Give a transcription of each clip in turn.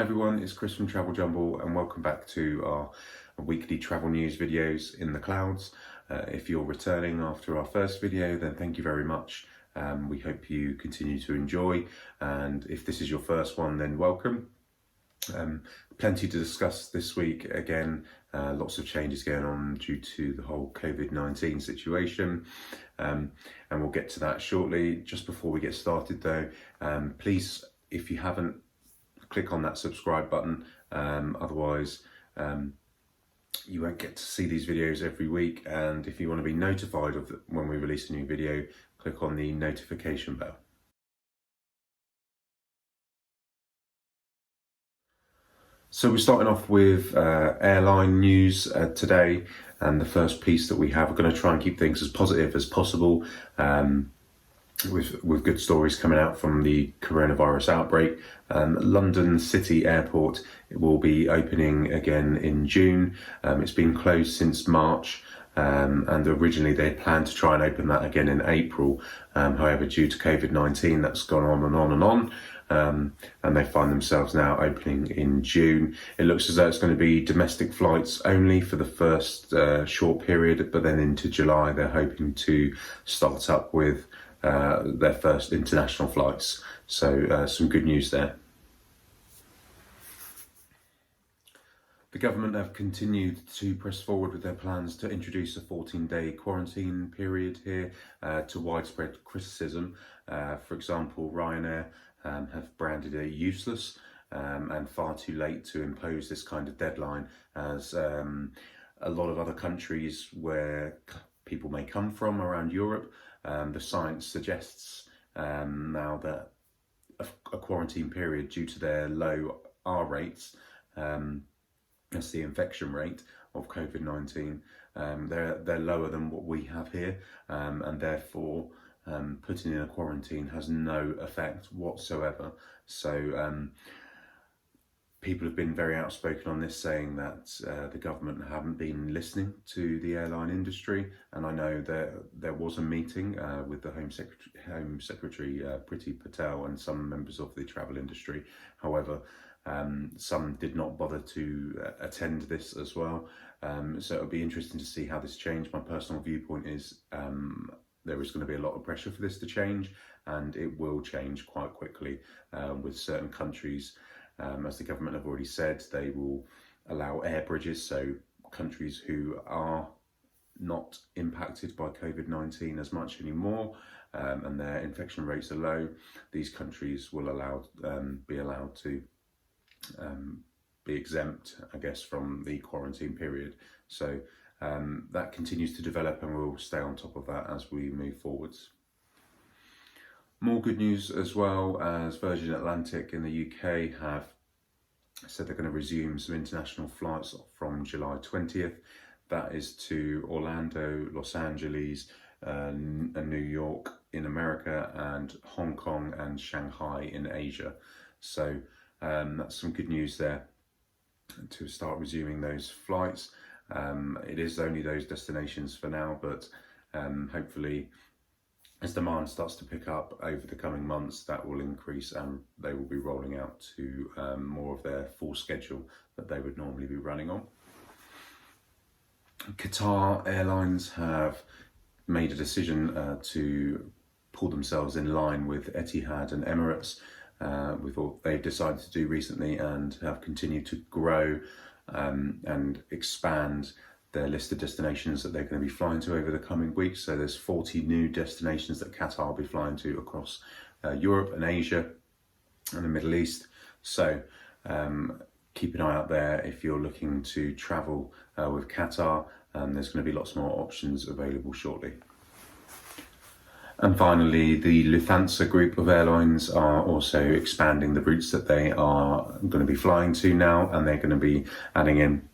Hi everyone, it's Chris from Travel Jumble and welcome back to our weekly travel news videos in the clouds. If you're returning after our first video, then thank you very much. We hope you continue to enjoy, and if this is your first one, then welcome. Plenty to discuss this week. Again, lots of changes going on due to the whole COVID-19 situation, and we'll get to that shortly. Just before we get started though, please, if you haven't, click on that subscribe button, otherwise you won't get to see these videos every week. And if you want to be notified of when we release a new video, click on the notification bell. So we're starting off with airline news today, and the first piece that we have, we're going to try and keep things as positive as possible, with good stories coming out from the coronavirus outbreak. London City Airport will be opening again in June. It's been closed since March, and originally they planned to try and open that again in April. However, due to COVID-19, that's gone on and on and on, and they find themselves now opening in June. It looks as though it's going to be domestic flights only for the first short period, but then into July they're hoping to start up with their first international flights. So some good news there. The government have continued to press forward with their plans to introduce a 14-day quarantine period here, to widespread criticism. For example, Ryanair have branded it useless and far too late to impose this kind of deadline, as a lot of other countries where people may come from around Europe, the science suggests now that a quarantine period, due to their low R rates, that's the infection rate of COVID-19, they're lower than what we have here, and therefore putting in a quarantine has no effect whatsoever. So people have been very outspoken on this, saying that the government haven't been listening to the airline industry. And I know there was a meeting with the Home Secretary Priti Patel and some members of the travel industry. However, some did not bother to attend this as well. So it'll be interesting to see how this changes. My personal viewpoint is there is going to be a lot of pressure for this to change, and it will change quite quickly with certain countries. As the government have already said, they will allow air bridges, so countries who are not impacted by COVID-19 as much anymore, and their infection rates are low, these countries will be allowed to be exempt, I guess, from the quarantine period. So that continues to develop, and we'll stay on top of that as we move forwards. More good news as well, as Virgin Atlantic in the UK have said they're going to resume some international flights from July 20th. That is to Orlando, Los Angeles, and New York in America, and Hong Kong and Shanghai in Asia. So that's some good news there to start resuming those flights. It is only those destinations for now, but hopefully as demand starts to pick up over the coming months, that will increase, and they will be rolling out to more of their full schedule that they would normally be running on. Qatar Airlines have made a decision to pull themselves in line with Etihad and Emirates, with what they've decided to do recently, and have continued to grow and expand their list of destinations that they're going to be flying to over the coming weeks. So there's 40 new destinations that Qatar will be flying to across Europe and Asia and the Middle East. So keep an eye out there if you're looking to travel with Qatar. There's going to be lots more options available shortly. And finally, the Lufthansa group of airlines are also expanding the routes that they are going to be flying to now, and they're going to be adding in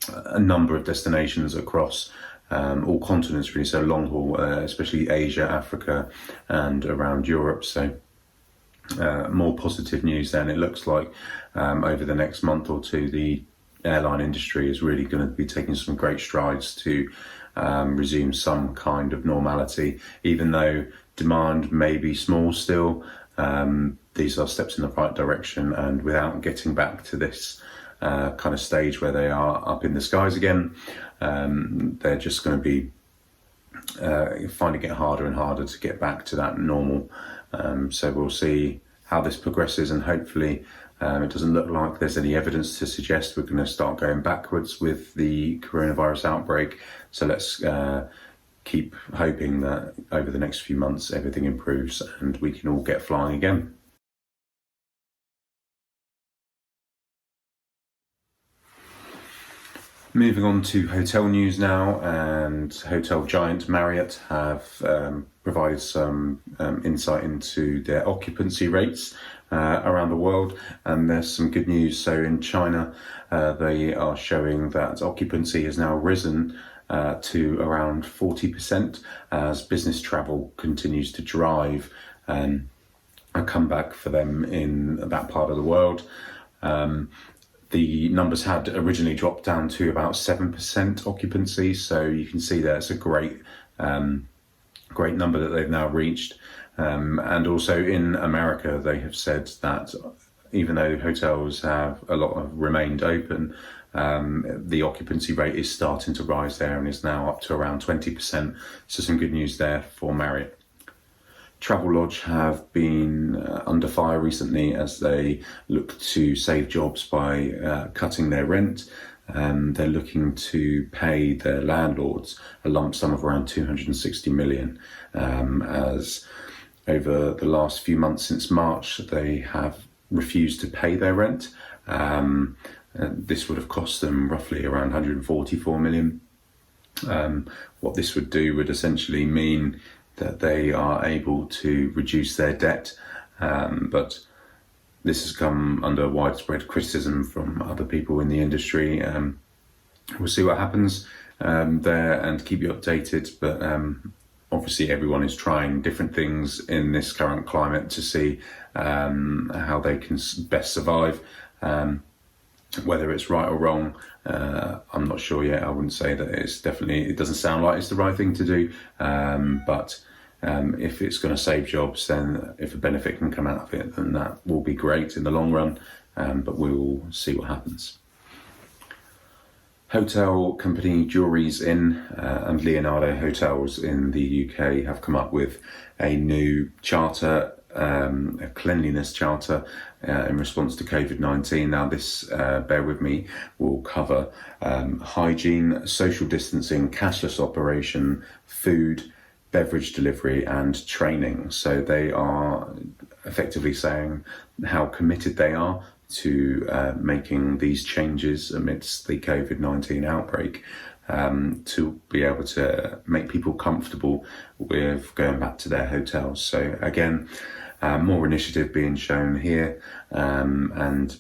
a number of destinations across all continents really, so long haul, especially Asia, Africa and around Europe. So more positive news then. It looks like over the next month or two, the airline industry is really going to be taking some great strides to resume some kind of normality, even though demand may be small still. these are steps in the right direction, and without getting back to this kind of stage where they are up in the skies again, they're just going to be finding it harder and harder to get back to that normal. So we'll see how this progresses, and hopefully it doesn't look like there's any evidence to suggest we're going to start going backwards with the coronavirus outbreak. So let's keep hoping that over the next few months everything improves and we can all get flying again. Moving on to hotel news now, and hotel giant Marriott have provided some insight into their occupancy rates around the world, and there's some good news. So in China, they are showing that occupancy has now risen to around 40% as business travel continues to drive a comeback for them in that part of the world. The numbers had originally dropped down to about 7% occupancy, so you can see that it's a great number that they've now reached. And also in America, they have said that even though hotels have remained open, the occupancy rate is starting to rise there and is now up to around 20%. So some good news there for Marriott. Travelodge have been under fire recently as they look to save jobs by cutting their rent. They're looking to pay their landlords a lump sum of around 260 million, as over the last few months since March, they have refused to pay their rent. This would have cost them roughly around 144 million. What this would do would essentially mean that they are able to reduce their debt, but this has come under widespread criticism from other people in the industry. We'll see what happens there and keep you updated, but obviously everyone is trying different things in this current climate to see how they can best survive. Whether it's right or wrong, I'm not sure yet. I wouldn't say that it doesn't sound like it's the right thing to do, but if it's going to save jobs, then if a benefit can come out of it, then that will be great in the long run, but we'll see what happens. Hotel company Jewellery's Inn and Leonardo Hotels in the UK have come up with a new charter, a cleanliness charter in response to COVID-19. Now this, bear with me, will cover hygiene, social distancing, cashless operation, food, beverage delivery and training. So they are effectively saying how committed they are to making these changes amidst the COVID-19 outbreak, to be able to make people comfortable with going back to their hotels. So again, more initiative being shown here, and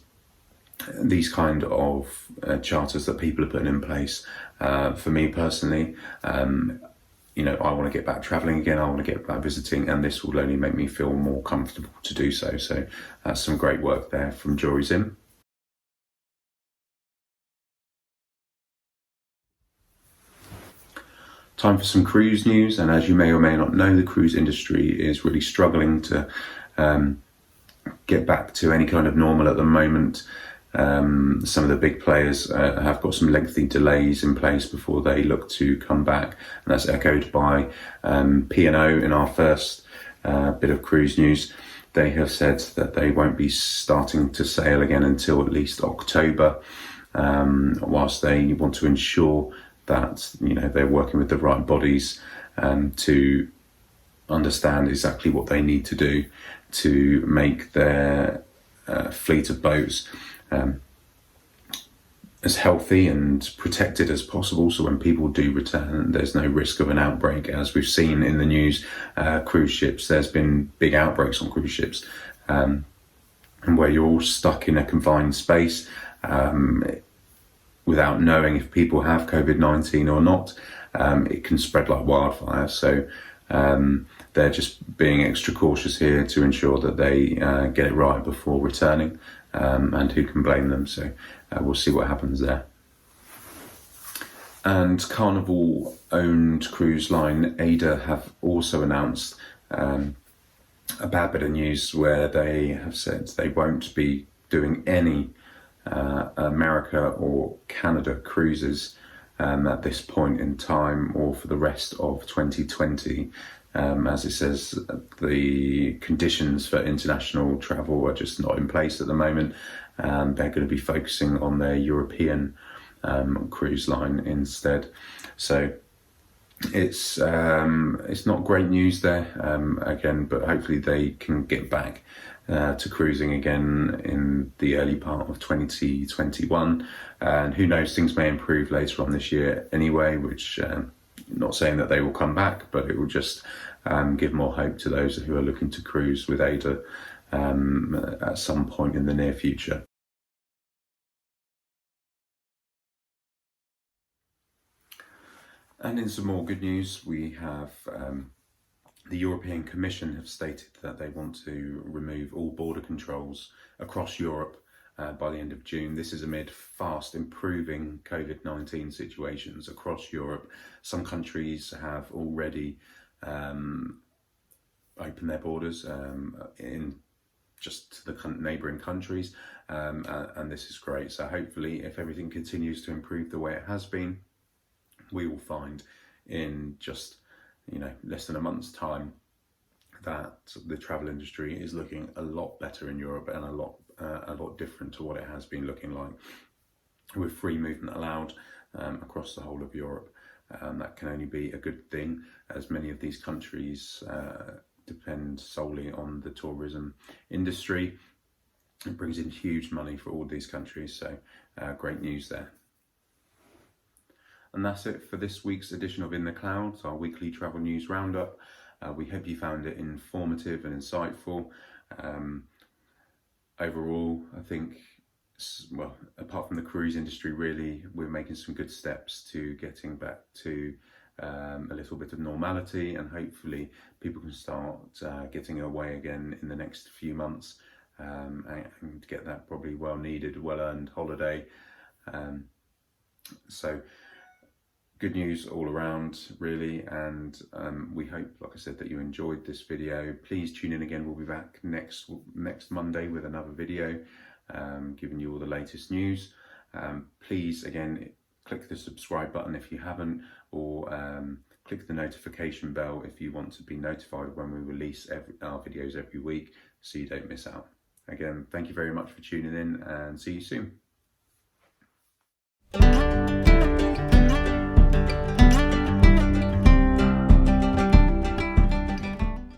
these kind of charters that people are putting in place. For me personally, I want to get back traveling again. I want to get back visiting, and this will only make me feel more comfortable to do so. So that's some great work there from Jewellery's Inn. Time for some cruise news, and as you may or may not know, the cruise industry is really struggling to get back to any kind of normal at the moment. Some of the big players have got some lengthy delays in place before they look to come back, and that's echoed by P&O in our first bit of cruise news. They have said that they won't be starting to sail again until at least October, whilst they want to ensure that they're working with the right bodies to understand exactly what they need to do to make their fleet of boats as healthy and protected as possible, so when people do return, there's no risk of an outbreak. As we've seen in the news, cruise ships, there's been big outbreaks on cruise ships, and where you're all stuck in a confined space without knowing if people have COVID-19 or not, it can spread like wildfire. So they're just being extra cautious here to ensure that they get it right before returning. And who can blame them? So we'll see what happens there. And Carnival-owned cruise line Ada have also announced a bad bit of news where they have said they won't be doing any America or Canada cruises at this point in time or for the rest of 2020. As it says, the conditions for international travel are just not in place at the moment. They're going to be focusing on their European cruise line instead. So it's not great news there again, but hopefully they can get back to cruising again in the early part of 2021, and who knows, things may improve later on this year anyway, which not saying that they will come back, but it will just give more hope to those who are looking to cruise with Ada at some point in the near future. And in some more good news, we have the European Commission have stated that they want to remove all border controls across Europe by the end of June. This is amid fast improving COVID-19 situations across Europe. Some countries have already opened their borders in just the neighbouring countries, and this is great. So hopefully, if everything continues to improve the way it has been, we will find in just less than a month's time that the travel industry is looking a lot better in Europe and a lot different to what it has been looking like, with free movement allowed across the whole of Europe. That can only be a good thing, as many of these countries depend solely on the tourism industry. It brings in huge money for all these countries, so great news there. And that's it for this week's edition of In the Clouds, our weekly travel news roundup. We hope you found it informative and insightful. Overall, I think, well, apart from the cruise industry, really, we're making some good steps to getting back to a little bit of normality, and hopefully people can start getting away again in the next few months and get that probably well needed, well earned holiday. So good news all around, really, and we hope, like I said, that you enjoyed this video. Please tune in again. We'll be back next Monday with another video, giving you all the latest news. Please, again, click the subscribe button if you haven't, or click the notification bell if you want to be notified when we release our videos every week, so you don't miss out. Again, thank you very much for tuning in, and see you soon.